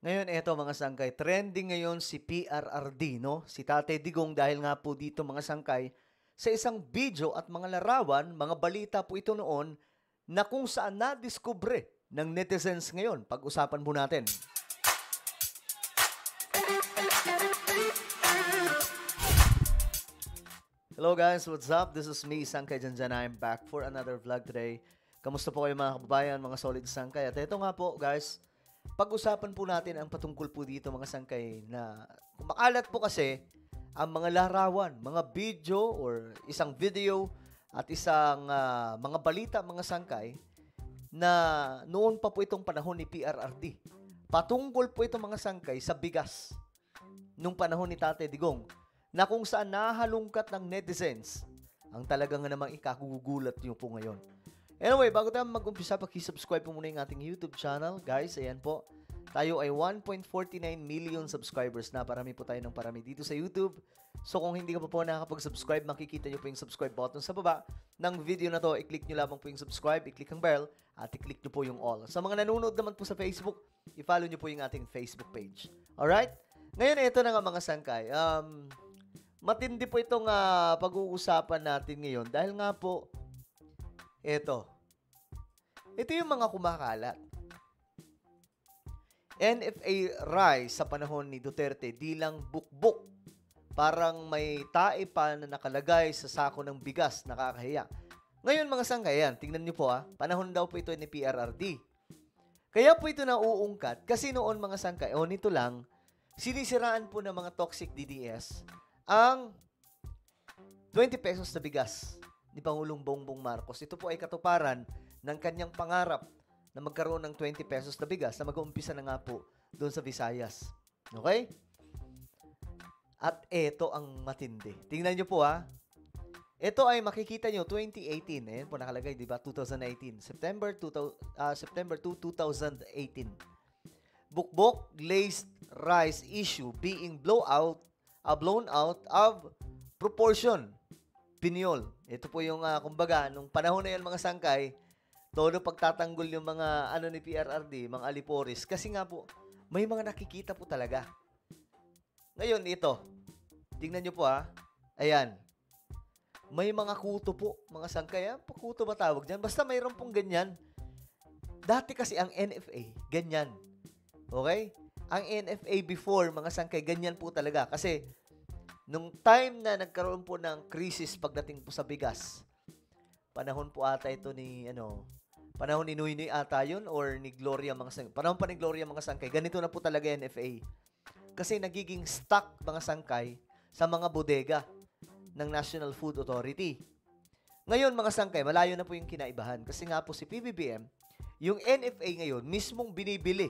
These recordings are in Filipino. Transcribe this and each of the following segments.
Ngayon, eto mga sangkay, trending ngayon si PRRD, no? Si Tate Digong dahil nga po dito mga sangkay, sa isang video at mga larawan, mga balita po ito noon na kung saan na-discover ng netizens ngayon. Pag-usapan po natin. Hello guys, what's up? This is me, Sangkay Janjan. I'm back for another vlog today. Kamusta po kayo mga kababayan, mga solid sangkay? At ito nga po guys, pag-usapan po natin ang patungkol po dito mga sangkay na kumakalat po kasi ang mga larawan, mga video or isang video at isang mga balita mga sangkay na noon pa po itong panahon ni PRRD. Patungkol po itong mga sangkay sa bigas nung panahon ni Tate Digong na kung saan nahalungkat ng netizens ang talagang namang ikagugulat nyo po ngayon. Anyway, bago tayo mag-umpisa, paki-subscribe po muna yung ating YouTube channel. Guys, ayan po. Tayo ay 1.49 million subscribers na. Parami po tayo ng parami dito sa YouTube. So kung hindi ka pa po nakakapag-subscribe, makikita nyo po yung subscribe button sa baba ng video na to. I-click nyo lamang po yung subscribe, i-click ang bell, at i-click nyo po yung all. Sa mga nanonood naman po sa Facebook, i-follow nyo po yung ating Facebook page. Alright? Ngayon, ito na nga mga sangkay. Matindi po itong pag-uusapan natin ngayon dahil nga po, ito yung mga kumakalat. NFA rise sa panahon ni Duterte di lang bukbok. Parang may tae pa na nakalagay sa sako ng bigas, nakakahiya. Ngayon mga sangkayan, tingnan niyo po panahon daw po ito ni PRRD. Kaya po ito nauungkat kasi noon mga sangkay, nito lang, sinisiraan po ng mga toxic DDS ang 20 pesos na bigas ni Pangulong Bongbong Marcos. Ito po ay katuparan ng kanyang pangarap na magkaroon ng 20 pesos na bigas na mag-uumpisa na nga po doon sa Visayas. Okay? At ito ang matindi. Tingnan nyo po Ito ay makikita nyo 2018. Ayan po nakalagay, di ba? 2018. September 2, 2018. Bukbok glazed rice issue being blown out of proportion. Pinyol. Ito po yung kumbaga, nung panahon na yan mga sangkay, todo pagtatanggol yung mga ni PRRD, mga aliporis. Kasi nga po, may mga nakikita po talaga. Ngayon, ito. Tingnan nyo po Ayan. May mga kuto po, mga sangkay. Kuto ba tawag dyan? Basta mayroon pong ganyan. Dati kasi ang NFA, ganyan. Okay? Ang NFA before, mga sangkay, ganyan po talaga. Kasi, nung time na nagkaroon po ng krisis pagdating po sa bigas, panahon po ata ito ni, panahon ni Noynoy ata yun or ni Gloria mga sangkay. Panahon pa ni Gloria mga sangkay. Ganito na po talaga yung NFA. Kasi nagiging stock mga sangkay sa mga bodega ng National Food Authority. Ngayon mga sangkay, malayo na po yung kinaibahan. Kasi nga po si PBBM, yung NFA ngayon, mismong binibili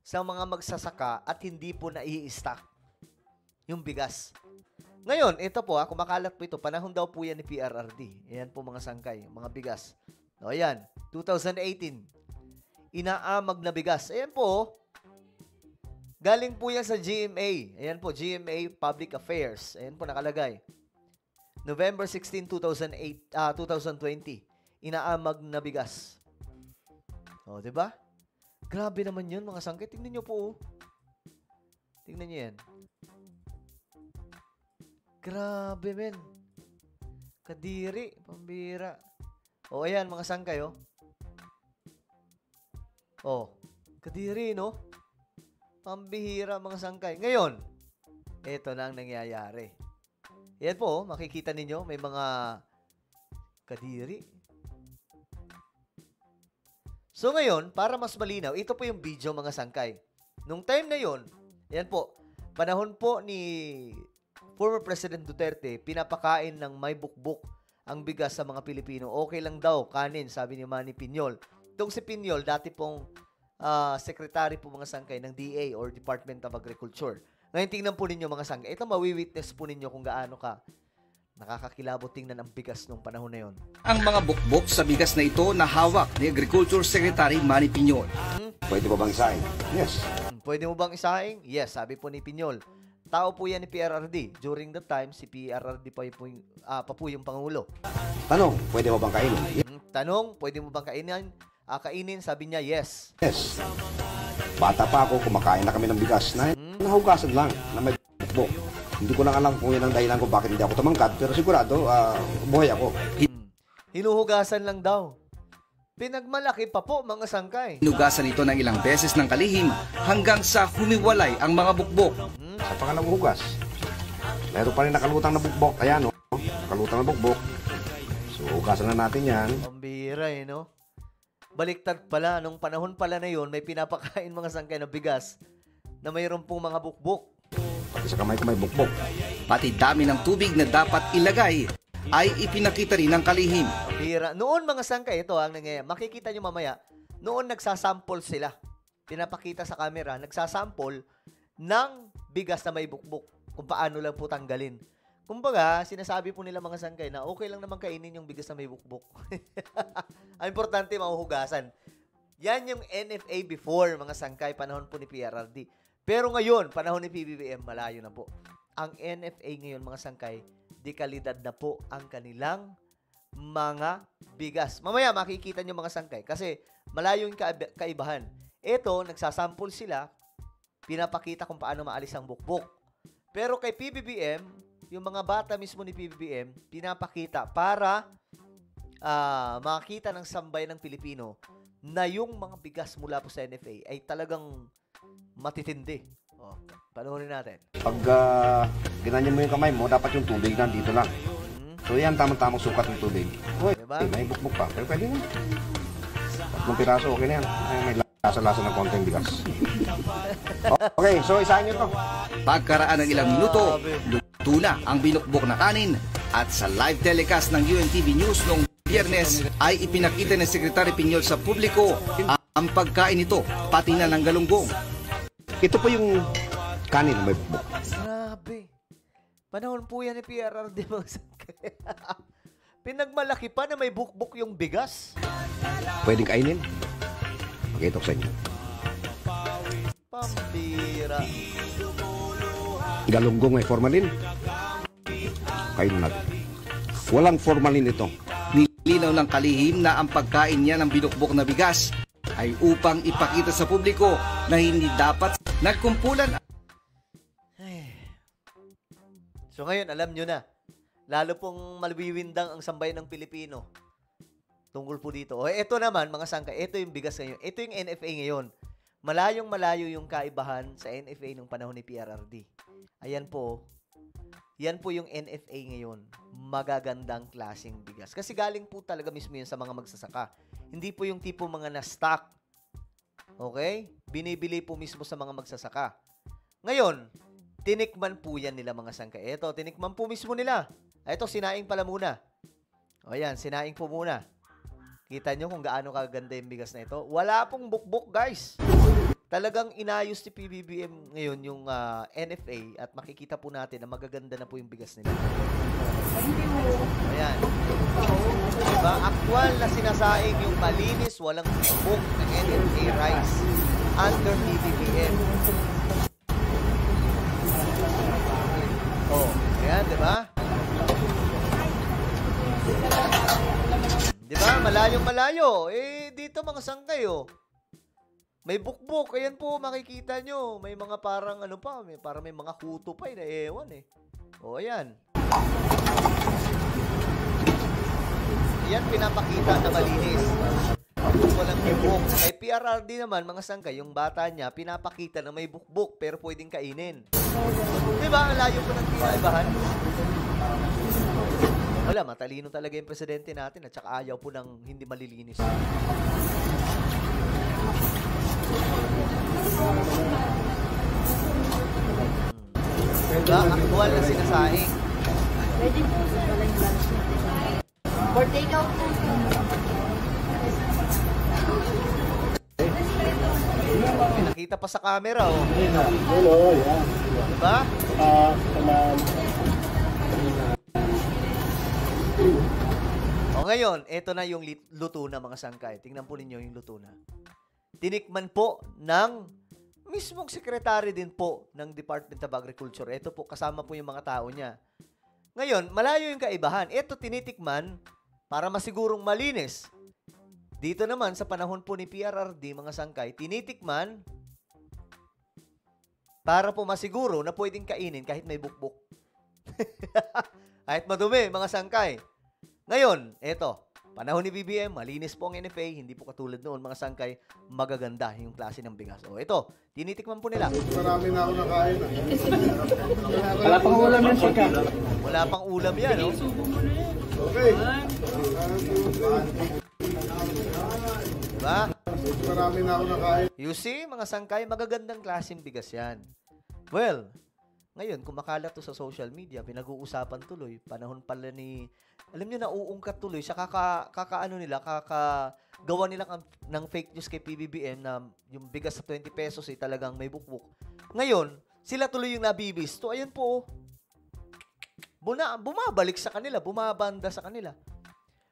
sa mga magsasaka at hindi po nai-stock yung bigas. Ngayon, ito po kumakalat po ito. Panahon daw po yan ni PRRD. Ayan po mga sangkay, mga bigas. O ayan, 2018. Inaamag na bigas. Ayan po. Galing po yan sa GMA. Ayan po, GMA Public Affairs. Ayan po nakalagay. November 16, 2020. Inaamag na bigas. O, diba? Grabe naman yun mga sangkay. Tingnan nyo po. Tingnan nyo yan. Grabe, men. Kadiri, pambira. O, ayan, mga sangkay, kadiri, no? Pambihira, mga sangkay. Ngayon, ito na ang nangyayari. Yan po, makikita ninyo, may mga kadiri. So, ngayon, para mas malinaw, ito po yung video, mga sangkay. Nung time na yon, yan po, panahon po ni former President Duterte, pinapakain ng may bukbok ang bigas sa mga Pilipino. Okay lang daw, kanin, sabi ni Manny Piñol. Itong si Piñol, dati pong secretary po mga sangkay ng DA or Department of Agriculture. Ngayon, tingnan po ninyo mga sangkay. Ito, mawi-witness po ninyo kung gaano ka nakakakilabot tingnan ang bigas nung panahon na yon. Ang mga bukbok sa bigas na ito na hawak ni Agriculture Secretary Manny Piñol. Pwede mo bang isahin? Yes. Pwede mo bang isahin? Yes, sabi po ni Piñol. Tao po yan ni PRRD. During that time, si PRRD pa po yung Pangulo. Tanong, pwede mo bang kainin? Tanong, pwede mo bang kainin? Kainin, sabi niya, yes. Yes. Bata pa ako, kumakain na kami ng bigas na nahugasan lang na may bukbok. Hindi ko lang alam kung yun ang dahilan ko bakit hindi ako tumangkad, pero sigurado, buhay ako. Hinuhugasan lang daw. Pinagmalaki pa po mga sangkay. Hinugasan ito ng ilang beses ng kalihim hanggang sa humiwalay ang mga bukbok. Sa pangalang hugas, meron pa rin nakalutang na bukbok. Ayan, no? Nakalutang na bukbok. So, hugasan na natin yan. Pambira no? Baliktad pala, nung panahon pala na yun, may pinapakain mga sangkay na bigas na mayroon pong mga bukbok. Pati sa kamay ko may bukbok. Pati dami ng tubig na dapat ilagay ay ipinakita rin ng kalihim. Pambira. Noon mga sangkay, ito ang nangyayari. Makikita nyo mamaya, noon nagsasample sila. Pinapakita sa camera, nagsasample ng bigas na may bukbok. Kung paano lang po tanggalin. Kumbaga, sinasabi po nila mga sangkay na okay lang naman kainin yung bigas na may bukbok. Ang importante, mahuhugasan. Yan yung NFA before, mga sangkay, panahon po ni PRRD. Pero ngayon, panahon ni PBBM, malayo na po. Ang NFA ngayon, mga sangkay, di kalidad na po ang kanilang mga bigas. Mamaya, makikita nyo mga sangkay. Kasi, malayo yung kaibahan. Ito, nagsasample sila, pinapakita kung paano maalis ang bukbok. Pero kay PBBM, yung mga bata mismo ni PBBM, pinapakita para makita ng sambay ng Pilipino na yung mga bigas mula po sa NFA ay talagang matitindi. O, panoorin natin. Pag ginanyan mo yung kamay mo, dapat yung tubig nandito lang. So yan, tamang-tamang sukat ng tubig. Uy, Diba? may bukbok pa. Pero pwede na. Tatlong piraso, okay na yan. Ay, may lasa-lasa ng konting bigas. Okay, so isahin nyo to. Pagkaraan ng ilang minuto, luto na ang binukbok na kanin at sa live telecast ng UNTV News noong Biyernes ay ipinakita ng Secretary Piñol sa publiko ang pagkain nito, pati na ng galunggong. Ito po yung kanin na may bukbok. Grabe. Panahon po yan ni PRRD mga sangkay. Pinagmalaki pa na may bukbok yung bigas. Pwedeng kainin. Pakita ko sa inyo. Pambira. Galunggong may formalin. Kainin natin. Walang formalin ito. Nilinaw ng kalihim na ang pagkain niya ng binukbok na bigas ay upang ipakita sa publiko na hindi dapat nagkumpulan. So ngayon, alam nyo na. Lalo pong malwiwindang ang sambayan ng Pilipino. Tungkol po dito. O, ito naman, mga sangkay, ito yung bigas ngayon. Ito yung NFA ngayon. Malayong malayo yung kaibahan sa NFA nung panahon ni PRRD. Ayan po. Yan po yung NFA ngayon. Magagandang klaseng bigas. Kasi galing po talaga mismo yun sa mga magsasaka. Hindi po yung tipo mga na-stock. Okay? Binibili po mismo sa mga magsasaka. Ngayon, tinikman po yan nila mga sangkay. Ito, tinikman po mismo nila. Ito, sinaing pala muna. O yan, sinaing po muna. Kita nyo kung gaano kaganda yung bigas na ito. Wala pong bukbok, guys. Talagang inayos ni PBBM ngayon yung NFA at makikita po natin na magaganda na po yung bigas nila. Ayan. Diba? Actual na sinasaing yung malinis, walang bukbok na NFA rice under PBBM. Oh, ayan, diba? Diba? Malayong malayo. Eh, dito mga sangkay, oh. May bukbok. Ayan po, makikita nyo. May mga parang ano pa, parang may mga kuto pa, na ewan eh. O, ayan. Yan, pinapakita na malinis. Kung walang bukbok. Kay PRRD naman, mga sangkay, yung bata niya, pinapakita na may bukbok, pero pwedeng kainin. Diba? Ang layo po ng pinaibahan. Wala, matalino talaga yung presidente natin at saka ayaw po ng hindi malilinis. Diba? Aktual na sinasaing. Ready po, sir. For take out po. Nakita pa sa camera, oh. Hello, yeah. Diba? O ngayon, eto na yung luto na mga sangkay. Tingnan po ninyo yung luto na. Tinikman po ng mismong sekretary din po ng Department of Agriculture. Ito po, kasama po yung mga tao niya. Ngayon, malayo yung kaibahan. Ito tinitikman para masigurong malinis. Dito naman, sa panahon po ni PRRD, mga sangkay, tinitikman para po masiguro na pwedeng kainin kahit may bukbok. Kahit madumi, mga sangkay. Ngayon, eto, panahon ni BBM, malinis po ang NFA, hindi po katulad noon, mga sangkay, magaganda yung klase ng bigas. O, ito, tinitikman po nila. Marami na ako nakain. Wala pang ulam yan, Sika. Wala pang ulam yan, no? Okay. Diba? Marami na ako nakain. You see, mga sangkay, magagandang klaseng bigas yan. Well, ngayon, kumakalat to sa social media, pinag-uusapan tuloy, panahon pala ni, alam nyo, nauungkat tuloy sa kakagawa nila ng fake news kay PBBM na yung bigas sa 20 pesos ay talagang may bukbuk. Ngayon, sila tuloy yung nabibisto. Ayun po, bumabalik sa kanila, bumabanda sa kanila.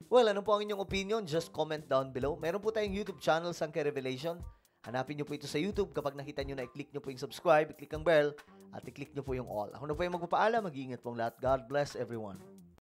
Well, ano po ang inyong opinion? Just comment down below. Meron po tayong YouTube channel, Sangkay Revelation. Hanapin nyo po ito sa YouTube. Kapag nakita nyo na, i-click nyo po yung subscribe, i-click ang bell, at i-click nyo po yung all. Ako na po yung magpapaalam. Mag-iingat pong lahat. God bless everyone.